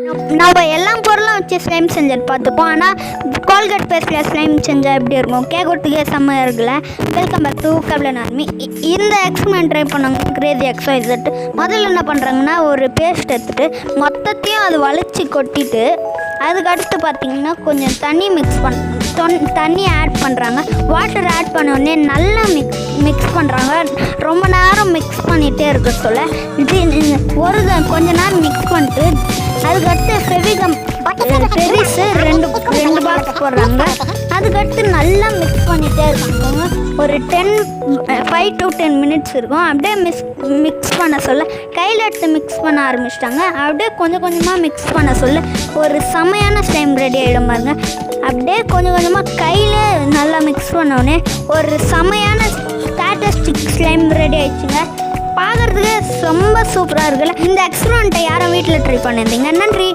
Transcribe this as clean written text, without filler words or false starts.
நம்ம எல்லா பொருளும் வச்சு ஸ்லைம் செஞ்சது பார்த்துப்போம். ஆனால் கோல்கேட் பேஸ்டில் ஸ்லைம் செஞ்சால் எப்படி இருக்கும் கேட்கறதுக்கே செம்மையாக இருக்குல்ல. Welcome back to Kapilan army. இந்த எக்ஸ்பெரிமெண்ட் ட்ரை பண்ணாங்க கிரேசி எக்ஸசைஸ். முதல்ல என்ன பண்ணுறாங்கன்னா, ஒரு பேஸ்ட் எடுத்துகிட்டு மொத்தத்தையும் அது வலிச்சு கொட்டிட்டு அதுக்கடுத்து பார்த்திங்கன்னா கொஞ்சம் தண்ணி ஆட் பண்ணுறாங்க. வாட்டர் ஆட் பண்ணோடனே நல்லா மிக்ஸ் பண்ணுறாங்க. ரொம்ப நேரம் மிக்ஸ் பண்ணிகிட்டே இருக்க சொல்ல கொஞ்ச நேரம் மிக்ஸ் பண்ணிட்டு அதுக்கடுத்து ஃபெவிஸு ரெண்டு பாக்ஸ் போடுறாங்க. அதுக்கடுத்து நல்லா மிக்ஸ் பண்ணிகிட்டே இருக்காங்க. ஒரு 5 to 10 minutes இருக்கும். அப்படியே மிக்ஸ் பண்ண சொல்ல கையில் எடுத்து மிக்ஸ் பண்ண ஆரம்பிச்சிட்டாங்க. அப்படியே கொஞ்சம் கொஞ்சமாக மிக்ஸ் பண்ண சொல்ல ஒரு செமையான ஸ்லைம் ரெடி ஆகிடும் பாருங்க. அப்படியே கொஞ்சம் கொஞ்சமாக கையில் நல்லா மிக்ஸ் பண்ணோடனே ஒரு செமையான ஸ்டாட்டிஸ்டிக் ஸ்லைம் ரெடி ஆயிடுச்சுங்க. பார்க்குறதுக்கு ரொம்ப சூப்பராக இருக்குல்ல. இந்த எக்ஸ்பெரிமெண்ட்டை யாரும் வீட்டில் ட்ரை பண்ணியிருந்தீங்க. நன்றி.